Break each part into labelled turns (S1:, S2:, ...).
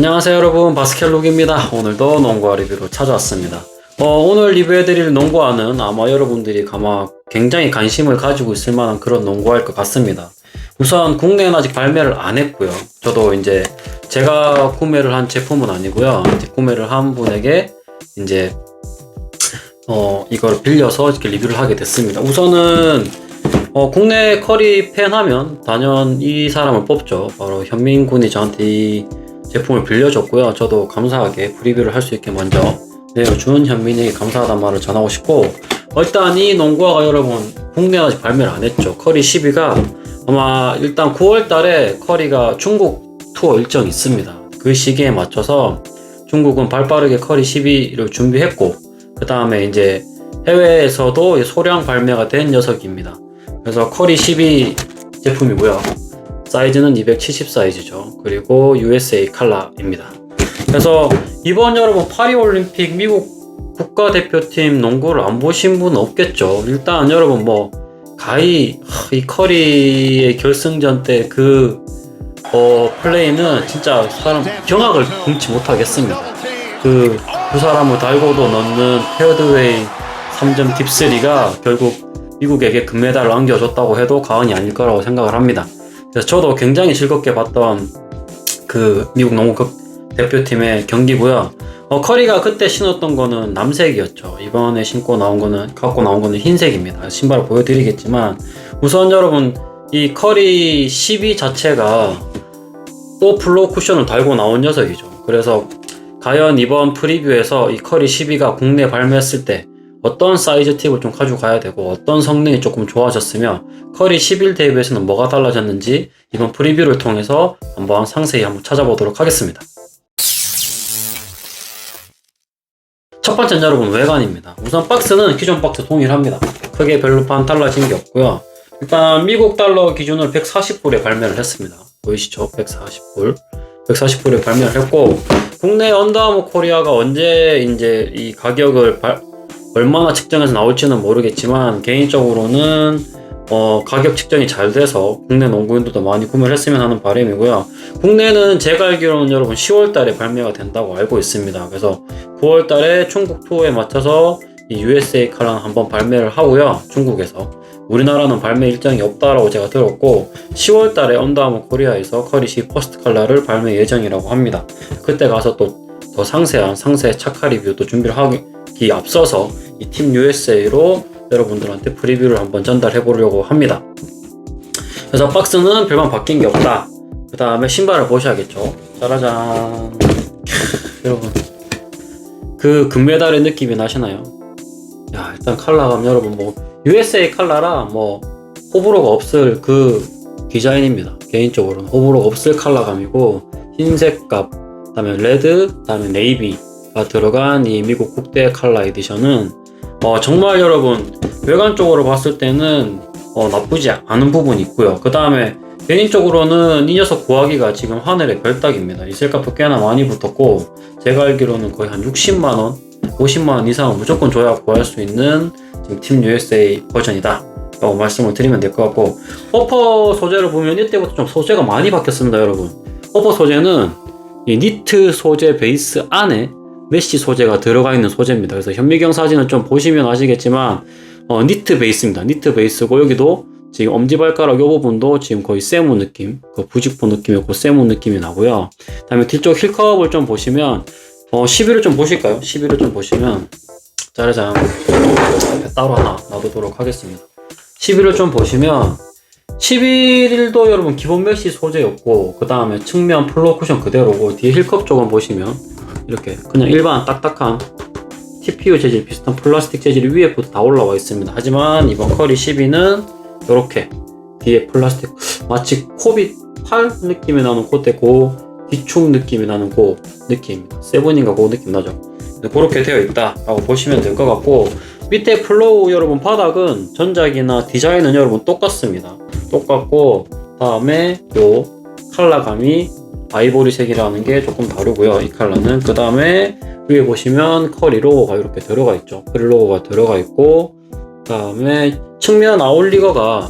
S1: 안녕하세요 여러분, 바스켓록입니다. 오늘도 농구화 리뷰로 찾아왔습니다. 오늘 리뷰해드릴 농구화는 아마 여러분들이 굉장히 관심을 가지고 있을 만한 그런 농구화일 것 같습니다. 우선 국내에는 아직 발매를 안 했고요. 저도 이제 제가 구매를 한 제품은 아니고요. 구매를 한 분에게 이제 이걸 빌려서 이렇게 리뷰를 하게 됐습니다. 우선은 국내 커리 팬 하면 단연 이 사람을 뽑죠. 바로 현민 군이 저한테 이 제품을 빌려줬고요. 저도 감사하게 프리뷰를 할 수 있게 먼저 내어준 현민에게 감사하다는 말을 전하고 싶고, 일단 이 농구화가 여러분 국내에 아직 발매를 안 했죠. 커리 12가 아마 일단 9월 달에 커리가 중국 투어 일정이 있습니다. 그 시기에 맞춰서 중국은 발빠르게 커리 12를 준비했고, 그 다음에 이제 해외에서도 소량 발매가 된 녀석입니다. 그래서 커리 12 제품이고요. 사이즈는 270 사이즈죠. 그리고 USA 칼라입니다. 그래서 이번 여러분 파리올림픽 미국 국가대표팀 농구를 안 보신 분은 없겠죠. 일단 여러분 가히 이 커리의 결승전 때 플레이는 진짜 사람 경악을 금치 못하겠습니다. 그 사람을 달고도 넣는 페어드웨이 3점 딥3가 결국 미국에게 금메달을 안겨줬다고 해도 과언이 아닐 거라고 생각을 합니다. 그래서 저도 굉장히 즐겁게 봤던 그 미국 농구 대표팀의 경기고요. 커리가 그때 신었던 거는 남색이었죠. 이번에 갖고 나온 거는 흰색입니다. 신발을 보여드리겠지만, 우선 여러분 이 커리 12 자체가 또 플로우 쿠션을 달고 나온 녀석이죠. 그래서 과연 이번 프리뷰에서 이 커리 12가 국내에 발매했을 때 어떤 사이즈 팁을 좀 가져가야 되고 어떤 성능이 조금 좋아졌으며 커리 11 대비해서는 뭐가 달라졌는지 이번 프리뷰를 통해서 상세히 찾아보도록 하겠습니다. 첫 번째는 여러분 외관입니다. 우선 박스는 기존 박스 동일합니다. 크게 별로 달라진 게 없고요. 일단 미국 달러 기준으로 140불에 발매를 했습니다. 보이시죠? 140불에 발매를 했고, 국내 언더아머 코리아가 언제 이제 이 가격을 얼마나 측정해서 나올지는 모르겠지만, 개인적으로는 가격 측정이 잘 돼서 국내 농구인들도 많이 구매를 했으면 하는 바람이고요. 국내는 제가 알기로는 여러분 10월 달에 발매가 된다고 알고 있습니다. 그래서 9월 달에 중국 투어에 맞춰서 이 USA 칼라는 한번 발매를 하고요. 중국에서. 우리나라는 발매 일정이 없다라고 제가 들었고, 10월 달에 언더아머 코리아에서 커리 12 퍼스트 칼라를 발매 예정이라고 합니다. 그때 가서 또 더 상세 착화 리뷰도 준비를 하기 앞서서 이 팀 USA로 여러분들한테 프리뷰를 한번 전달해 보려고 합니다. 그래서 박스는 별반 바뀐 게 없다. 그 다음에 신발을 보셔야겠죠. 짜라잔. 여러분 그 금메달의 느낌이 나시나요? 야, 일단 컬러감 여러분 USA 컬러라 호불호가 없을 그 디자인입니다. 개인적으로는 호불호가 없을 컬러감이고, 흰색값, 그 다음에 레드, 그 다음에 네이비가 들어간 이 미국 국대 컬러 에디션은 정말 여러분 외관적으로 봤을 때는 나쁘지 않은 부분이 있고요. 그 다음에 개인적으로는 이 녀석 구하기가 지금 하늘의 별따기입니다. 이 셀값도 꽤나 많이 붙었고, 제가 알기로는 거의 한 60만원, 50만원 이상은 무조건 줘야 구할 수 있는 지금 팀 USA 버전이다 라고 말씀을 드리면 될 것 같고, 어퍼 소재를 보면 이때부터 좀 소재가 많이 바뀌었습니다. 여러분 어퍼 소재는 이 니트 소재 베이스 안에 메쉬 소재가 들어가 있는 소재입니다. 그래서 현미경 사진을 좀 보시면 아시겠지만 니트 베이스입니다. 니트 베이스고, 여기도 지금 엄지발가락 이 부분도 지금 거의 세무 느낌, 부직포 느낌이고 세무 느낌이 나고요. 그 다음에 뒤쪽 힐컵을 좀 보시면 11을 좀 보실까요? 11을 좀 보시면 짜라잔, 따로 하나 놔두도록 하겠습니다. 11을 좀 보시면 11일도 여러분 기본 메쉬 소재였고, 그 다음에 측면 플로우 쿠션 그대로고, 뒤에 힐컵 쪽은 보시면 이렇게 그냥 일반 딱딱한 TPU 재질 비슷한 플라스틱 재질이 위에부터 다 올라와 있습니다. 하지만 이번 커리 12는 이렇게 뒤에 플라스틱, 마치 코빗 팔 느낌이 나는 그때 뒤축 느낌이 나는 그 느낌입니다. 세븐인가 그 느낌 나죠. 그렇게 되어 있다 라고 보시면 될 것 같고, 밑에 플로우 여러분 바닥은 전작이나 디자인은 여러분 똑같습니다. 똑같고, 다음에 요 컬러감이 아이보리색이라는 게 조금 다르고요. 이 컬러는. 그 다음에 위에 보시면 커리 로고가 이렇게 들어가 있죠. 커리 로고가 들어가 있고, 그 다음에 측면 아웃리거가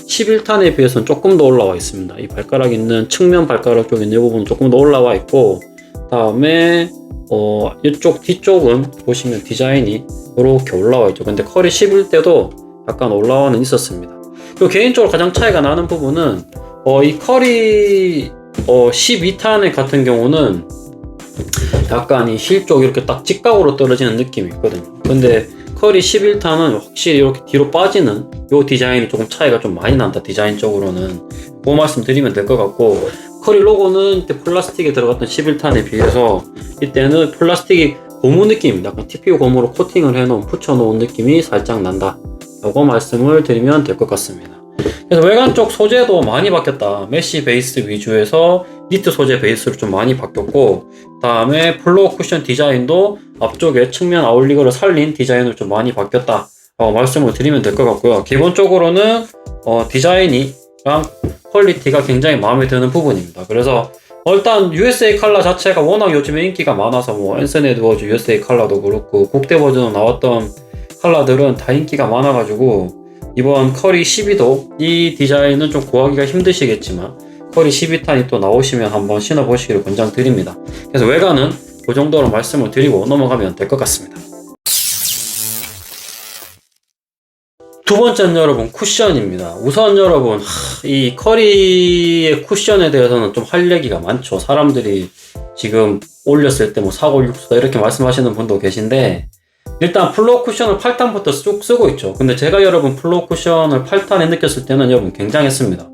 S1: 11탄에 비해서는 조금 더 올라와 있습니다. 이 발가락 있는 측면 발가락 쪽에 있는 이 부분은 조금 더 올라와 있고, 다음에 이쪽 뒤쪽은 보시면 디자인이 이렇게 올라와 있죠. 근데 컬이 10일 때도 약간 올라와는 있었습니다. 그리고 개인적으로 가장 차이가 나는 부분은 이 컬이 12탄의 같은 경우는 약간 이 힐 쪽 이렇게 딱 직각으로 떨어지는 느낌이 있거든요. 근데 컬이 11탄은 확실히 이렇게 뒤로 빠지는 요 디자인이 조금 차이가 좀 많이 난다. 디자인적으로는 그 말씀 드리면 될 것 같고, 컬이 로고는 이때 플라스틱에 들어갔던 11탄에 비해서 이때는 플라스틱이 고무 느낌입니다. 약간 TPU 고무로 코팅을 해놓은, 붙여놓은 느낌이 살짝 난다 라고 말씀을 드리면 될 것 같습니다. 그래서 외관 쪽 소재도 많이 바뀌었다. 메쉬 베이스 위주에서 니트 소재 베이스로 좀 많이 바뀌었고, 다음에 플로어 쿠션 디자인도 앞쪽에 측면 아웃리거를 살린 디자인으로 좀 많이 바뀌었다 라고 말씀을 드리면 될 것 같고요. 기본적으로는 디자인이랑 퀄리티가 굉장히 마음에 드는 부분입니다. 그래서 일단 USA 컬러 자체가 워낙 요즘에 인기가 많아서 앤슨 에드워즈 USA 컬러도 그렇고 국대 버전으로 나왔던 컬러들은 다 인기가 많아가지고, 이번 컬이 12도 이 디자인은 좀 구하기가 힘드시겠지만 컬이 12탄이 또 나오시면 한번 신어보시기를 권장드립니다. 그래서 외관은 그 정도로 말씀을 드리고 넘어가면 될 것 같습니다. 두 번째는 여러분 쿠션입니다. 우선 여러분 이 컬이의 쿠션에 대해서는 좀 할 얘기가 많죠. 사람들이 지금 올렸을 때 사골 육수다 이렇게 말씀하시는 분도 계신데, 일단 플로어 쿠션을 8탄부터 쭉 쓰고 있죠. 근데 제가 여러분 플로어 쿠션을 8탄에 느꼈을 때는 여러분 굉장했습니다.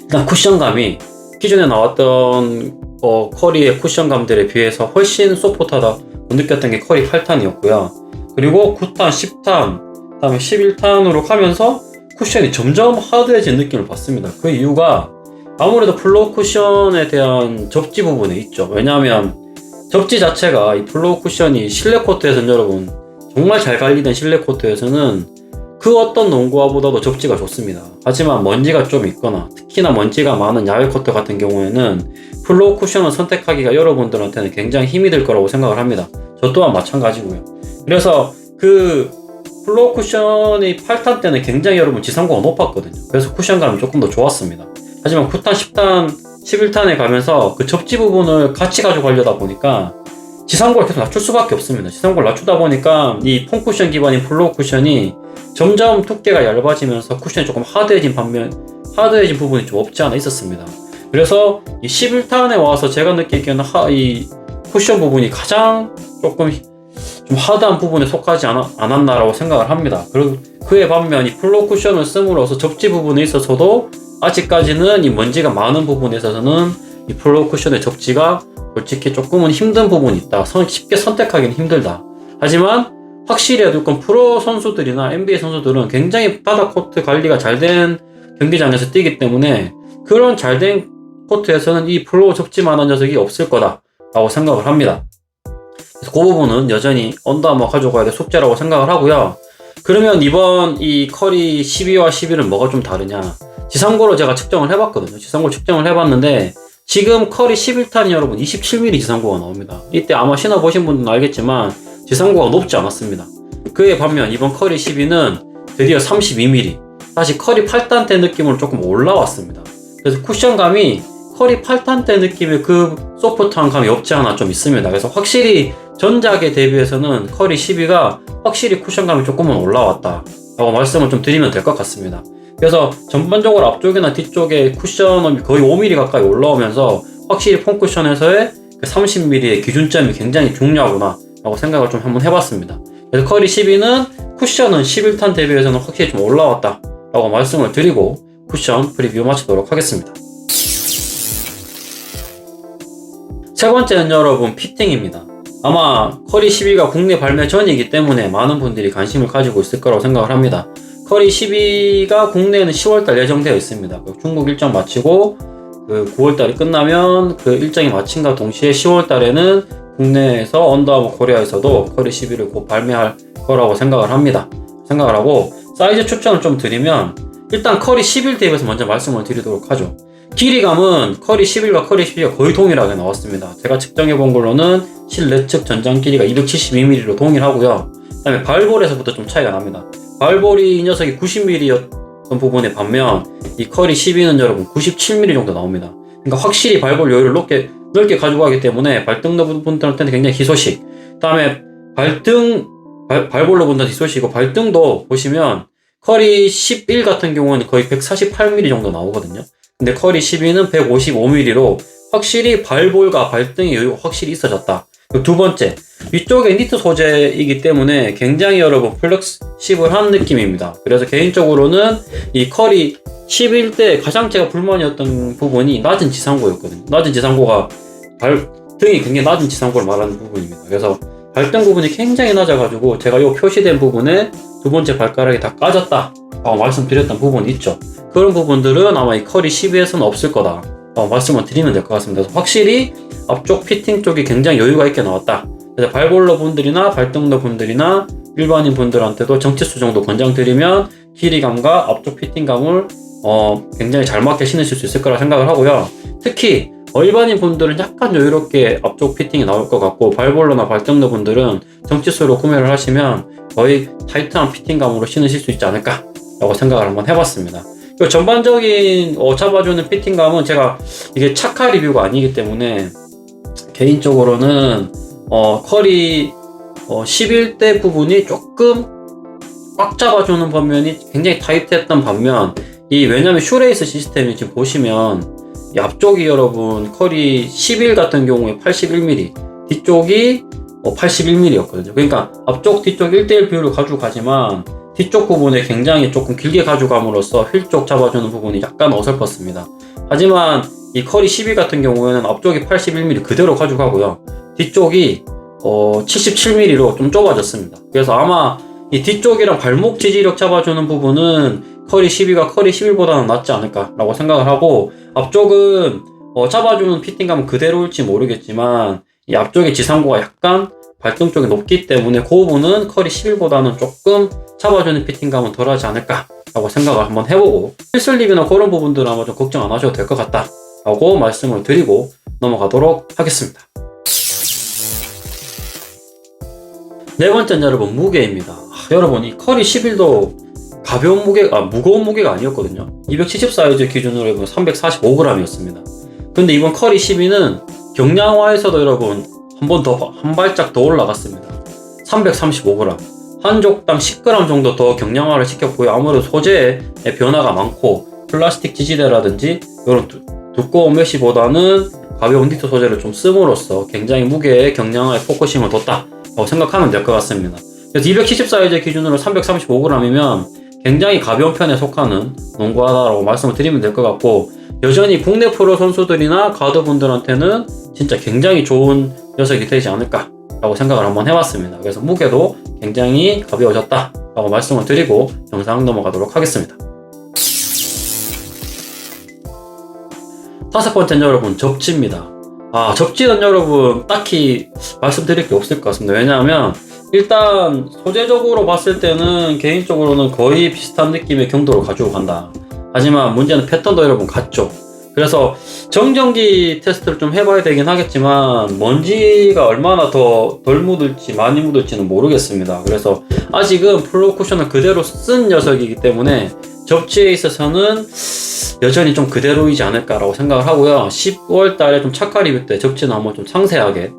S1: 일단 쿠션감이 기존에 나왔던 컬이의 쿠션감들에 비해서 훨씬 소프트하다고 느꼈던 게 컬이 8탄이었고요. 그리고 9탄, 10탄, 그다음에 11탄으로 가면서 쿠션이 점점 하드해진 느낌을 받습니다. 그 이유가 아무래도 플로어 쿠션에 대한 접지 부분에 있죠. 왜냐하면 접지 자체가 이 플로어 쿠션이 실내 코트에서는 여러분 정말 잘 관리된 실내 코트에서는 그 어떤 농구화보다도 접지가 좋습니다. 하지만 먼지가 좀 있거나 특히나 먼지가 많은 야외 코트 같은 경우에는 플로어 쿠션을 선택하기가 여러분들한테는 굉장히 힘이 들 거라고 생각을 합니다. 저 또한 마찬가지고요. 그래서 그 플로어 쿠션이 8탄 때는 굉장히 여러분 지상고가 높았거든요. 그래서 쿠션감이 조금 더 좋았습니다. 하지만 9탄, 10탄, 11탄에 가면서 그 접지 부분을 같이 가져가려다 보니까 지상고를 계속 낮출 수밖에 없습니다. 지상고를 낮추다 보니까 이 폼 쿠션 기반인 플로어 쿠션이 점점 두께가 얇아지면서 쿠션이 조금 하드해진 반면 하드해진 부분이 좀 없지 않아 있었습니다. 그래서 이 11탄에 와서 제가 느끼기에는 이 쿠션 부분이 가장 조금 좀 하드한 부분에 속하지 않았나라고 생각을 합니다. 그리고 그에 반면 이 플로어 쿠션을 씀으로써 접지 부분에 있어서도 아직까지는 이 먼지가 많은 부분에 있어서는 이 플로어 쿠션의 접지가 솔직히 조금은 힘든 부분이 있다. 쉽게 선택하기는 힘들다. 하지만 확실히 어쨌건 프로 선수들이나 NBA 선수들은 굉장히 바닥 코트 관리가 잘 된 경기장에서 뛰기 때문에 그런 잘 된 코트에서는 이 플로어 접지만한 녀석이 없을 거다라고 생각을 합니다. 그래서 그 부분은 여전히 언더아머 가져가야 될 숙제라고 생각을 하고요. 그러면 이번 이 컬이 12와 11은 뭐가 좀 다르냐? 지상고로 제가 측정을 해봤거든요. 지상고 측정을 해봤는데 지금 컬이 11탄이 여러분 27mm 지상고가 나옵니다. 이때 아마 신어보신 분들은 알겠지만 지상고가 높지 않았습니다. 그에 반면 이번 컬이 12는 드디어 32mm, 다시 컬이 8탄 때 느낌으로 조금 올라왔습니다. 그래서 쿠션감이 컬이 8탄 때 느낌의 그 소프트한 감이 없지 않아 좀 있습니다. 그래서 확실히 전작에 대비해서는 컬이 12가 확실히 쿠션감이 조금은 올라왔다 라고 말씀을 좀 드리면 될 것 같습니다. 그래서 전반적으로 앞쪽이나 뒤쪽에 쿠션은 거의 5mm 가까이 올라오면서 확실히 폼 쿠션에서의 그 30mm의 기준점이 굉장히 중요하구나 라고 생각을 좀 한번 해봤습니다. 그래서 컬이 12는 쿠션은 11탄 대비해서는 확실히 좀 올라왔다 라고 말씀을 드리고 쿠션 프리뷰 마치도록 하겠습니다. 세 번째는 여러분 피팅입니다. 아마 컬이 12가 국내 발매 전이기 때문에 많은 분들이 관심을 가지고 있을 거라고 생각을 합니다. 컬이 12가 국내에는 10월달 예정되어 있습니다. 중국 일정 마치고 그 9월달이 끝나면 그 일정이 마침과 동시에 10월달에는 국내에서 언더아머 코리아에서도 컬이 12를 곧 발매할 거라고 생각을 하고, 사이즈 추천을 좀 드리면 일단 컬이 11 대비해서 먼저 말씀을 드리도록 하죠. 길이감은 컬이 11과 컬이 12가 거의 동일하게 나왔습니다. 제가 측정해 본 걸로는 실내측 전장 길이가 272mm로 동일하고요. 그 다음에 발볼에서부터 좀 차이가 납니다. 발볼이 이 녀석이 90mm였던 부분에 반면 이 컬이 12는 여러분 97mm 정도 나옵니다. 그러니까 확실히 발볼 여유를 높게 넓게 가지고 가기 때문에 발등러 분들한테는 굉장히 희소식. 그 다음에 발볼러 분들 희소식이고, 발등도 보시면 컬이 11 같은 경우는 거의 148mm 정도 나오거든요. 근데 컬이 12는 155mm로 확실히 발볼과 발등의 여유가 확실히 있어졌다. 그리고 두 번째, 위쪽에 니트 소재이기 때문에 굉장히 여러분 플렉시블한 느낌입니다. 그래서 개인적으로는 이 컬이 11 때 가장 제가 불만이었던 부분이 낮은 지상고였거든요. 낮은 지상고가 발등이 굉장히 낮은 지상고를 말하는 부분입니다. 그래서 발등 부분이 굉장히 낮아가지고 제가 이 표시된 부분에 두 번째 발가락이 다 까졌다 라고 말씀드렸던 부분이 있죠. 그런 부분들은 아마 이 컬이 12에서는 없을 거다 라고 말씀을 드리면 될 것 같습니다. 그래서 확실히 앞쪽 피팅 쪽이 굉장히 여유가 있게 나왔다. 그래서 발볼러 분들이나 발등러 분들이나 일반인 분들한테도 정치수 정도 권장드리면 길이감과 앞쪽 피팅감을 굉장히 잘 맞게 신으실 수 있을 거라 생각을 하고요. 특히 일반인 분들은 약간 여유롭게 앞쪽 피팅이 나올 것 같고, 발볼러나 발등러 분들은 정치수로 구매를 하시면 거의 타이트한 피팅감으로 신으실 수 있지 않을까 라고 생각을 한번 해봤습니다. 그리고 전반적인 잡아주는 피팅감은 제가 이게 착화 리뷰가 아니기 때문에 개인적으로는 컬이 11대 부분이 조금 꽉 잡아주는 반면이 굉장히 타이트했던 반면, 왜냐면 슈레이스 시스템이 지금 보시면 이 앞쪽이 여러분 컬이 11 같은 경우에 81mm, 뒤쪽이 81mm였거든요. 그러니까 앞쪽 뒤쪽 1대1 비율을 가지고 가지만 뒤쪽 부분에 굉장히 조금 길게 가져감으로써 휠 쪽 잡아주는 부분이 약간 어설펐습니다. 하지만 이 컬이 12 같은 경우에는 앞쪽이 81mm 그대로 가져가고요. 뒤쪽이 77mm로 좀 좁아졌습니다. 그래서 아마 이 뒤쪽이랑 발목 지지력 잡아주는 부분은 컬이 12가 컬이 11보다는 낫지 않을까라고 생각을 하고, 앞쪽은 잡아주는 피팅감은 그대로일지 모르겠지만 이 앞쪽의 지상고가 약간 발등 쪽이 높기 때문에 그 부분은 컬이 11보다는 조금 잡아주는 피팅감은 덜하지 않을까라고 생각을 한번 해보고, 필슬립이나 그런 부분들은 아마 좀 걱정 안 하셔도 될 것 같다 라고 말씀을 드리고 넘어가도록 하겠습니다. 네 번째는 여러분 무게입니다. 여러분 이 컬이 11도 무거운 무게가 아니었거든요. 270 사이즈 기준으로 여러분 345g이었습니다. 근데 이번 컬이 12는 경량화에서도 여러분 한 발짝 더 올라갔습니다. 335g. 한 족당 10g 정도 더 경량화를 시켰고요. 아무래도 소재에 변화가 많고 플라스틱 지지대라든지 이런 두꺼운 메쉬보다는 가벼운 니트 소재를 좀 씀으로써 굉장히 무게의 경량화에 포커싱을 뒀다라고 생각하면 될 것 같습니다. 그래서 270 사이즈 기준으로 335g이면 굉장히 가벼운 편에 속하는 농구화다라고 말씀을 드리면 될 것 같고, 여전히 국내 프로 선수들이나 가드분들한테는 진짜 굉장히 좋은 녀석이 되지 않을까라고 생각을 한번 해봤습니다. 그래서 무게도 굉장히 가벼워졌다라고 말씀을 드리고 영상 넘어가도록 하겠습니다. 다섯 번째는 여러분 접지입니다. 접지는 여러분 딱히 말씀드릴 게 없을 것 같습니다. 왜냐하면 일단 소재적으로 봤을 때는 개인적으로는 거의 비슷한 느낌의 경도로 가지고 간다. 하지만 문제는 패턴도 여러분 같죠. 그래서 정전기 테스트를 좀 해봐야 되긴 하겠지만 먼지가 얼마나 더 덜 묻을지 많이 묻을지는 모르겠습니다. 그래서 아직은 플로우 쿠션을 그대로 쓴 녀석이기 때문에 접지에 있어서는 여전히 좀 그대로이지 않을까라고 생각을 하고요. 10월 달에 좀 착화 리뷰 때 접지는 한번 좀 상세하게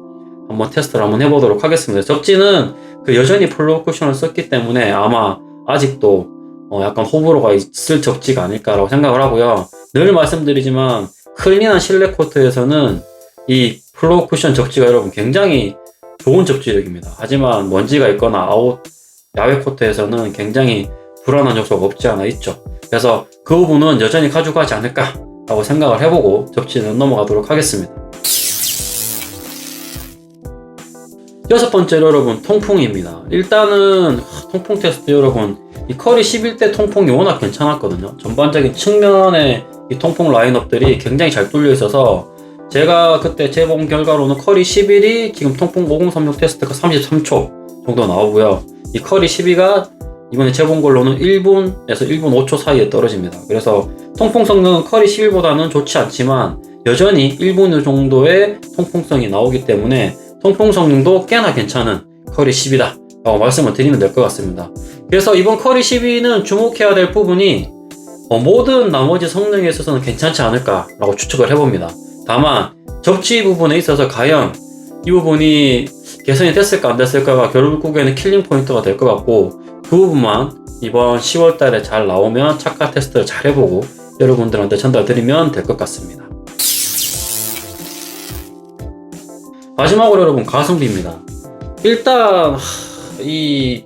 S1: 한번 테스트를 한번 해보도록 하겠습니다. 접지는 여전히 플로우 쿠션을 썼기 때문에 아마 아직도 약간 호불호가 있을 접지가 아닐까라고 생각을 하고요. 늘 말씀드리지만 클린한 실내 코트에서는 이 플로우 쿠션 접지가 여러분 굉장히 좋은 접지력입니다. 하지만 먼지가 있거나 야외 코트에서는 굉장히 불안한 요소가 없지 않아 있죠. 그래서 그 부분은 여전히 가져가지 않을까라고 생각을 해보고 접지는 넘어가도록 하겠습니다. 여섯 번째로 여러분 통풍입니다. 일단은 통풍 테스트 여러분 이 컬이 11대 통풍이 워낙 괜찮았거든요. 전반적인 측면에 이 통풍 라인업들이 굉장히 잘 뚫려 있어서 제가 그때 재본 결과로는 컬이 11이 지금 통풍 5036 테스트가 33초 정도 나오고요. 이 컬이 12가 이번에 재본 걸로는 1분에서 1분 5초 사이에 떨어집니다. 그래서 통풍 성능은 컬이 11보다는 좋지 않지만 여전히 1분 정도의 통풍성이 나오기 때문에 통풍 성능도 꽤나 괜찮은 컬이 10이다 라고 말씀을 드리면 될 것 같습니다. 그래서 이번 컬이 12는 주목해야 될 부분이 모든 나머지 성능에 있어서는 괜찮지 않을까 라고 추측을 해봅니다. 다만 접지 부분에 있어서 과연 이 부분이 개선이 됐을까 안 됐을까가 결국에는 킬링 포인트가 될 것 같고, 그 부분만 이번 10월 달에 잘 나오면 착화 테스트를 잘 해보고 여러분들한테 전달드리면 될 것 같습니다. 마지막으로 여러분, 가성비입니다. 일단 이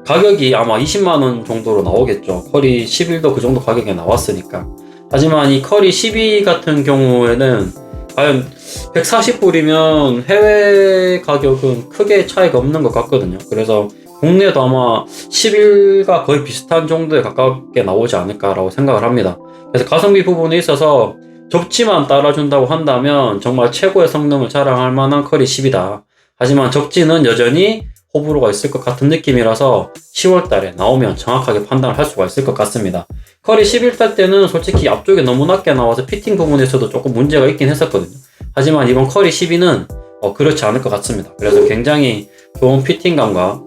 S1: 가격이 아마 20만원 정도로 나오겠죠. 컬이 11도 그 정도 가격에 나왔으니까. 하지만 이 컬이 12 같은 경우에는 과연 140불이면 해외 가격은 크게 차이가 없는 것 같거든요. 그래서 국내도 아마 11과 거의 비슷한 정도에 가깝게 나오지 않을까라고 생각을 합니다. 그래서 가성비 부분에 있어서 접지만 따라준다고 한다면 정말 최고의 성능을 자랑할 만한 컬이 10이다. 하지만 접지는 여전히 호불호가 있을 것 같은 느낌이라서 10월 달에 나오면 정확하게 판단을 할 수가 있을 것 같습니다. 컬이 11달 때는 솔직히 앞쪽에 너무 낮게 나와서 피팅 부분에서도 조금 문제가 있긴 했었거든요. 하지만 이번 컬이 12는 그렇지 않을 것 같습니다. 그래서 굉장히 좋은 피팅감과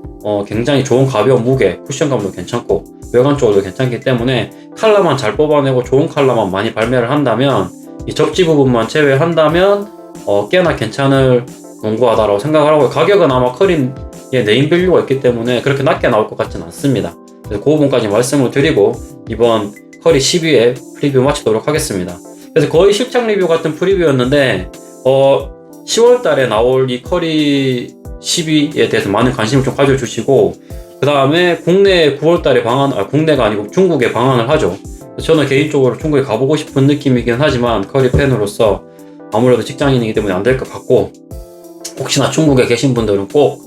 S1: 굉장히 좋은 가벼운 무게, 쿠션감도 괜찮고 외관 쪽으로도 괜찮기 때문에 컬러만 잘 뽑아내고 좋은 컬러만 많이 발매를 한다면, 이 접지 부분만 제외한다면 꽤나 괜찮을 농구하다라고 생각을 하고, 가격은 아마 컬이 네임밸류가 있기 때문에 그렇게 낮게 나올 것 같지는 않습니다. 그래서 그 부분까지 말씀을 드리고 이번 컬이 12회 프리뷰 마치도록 하겠습니다. 그래서 거의 실착 리뷰 같은 프리뷰였는데 10월 달에 나올 이 컬이 12에 대해서 많은 관심을 좀 가져주시고, 그 다음에 국내 9월 달에 국내가 아니고 중국에 방한을 하죠. 저는 개인적으로 중국에 가보고 싶은 느낌이긴 하지만 컬이 팬으로서 아무래도 직장인이기 때문에 안 될 것 같고, 혹시나 중국에 계신 분들은 꼭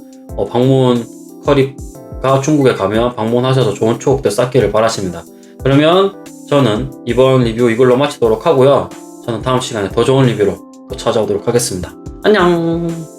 S1: 방문, 컬이가 중국에 가면 방문하셔서 좋은 추억들 쌓기를 바라십니다. 그러면 저는 이번 리뷰 이걸로 마치도록 하고요. 저는 다음 시간에 더 좋은 리뷰로 또 찾아오도록 하겠습니다. 안녕!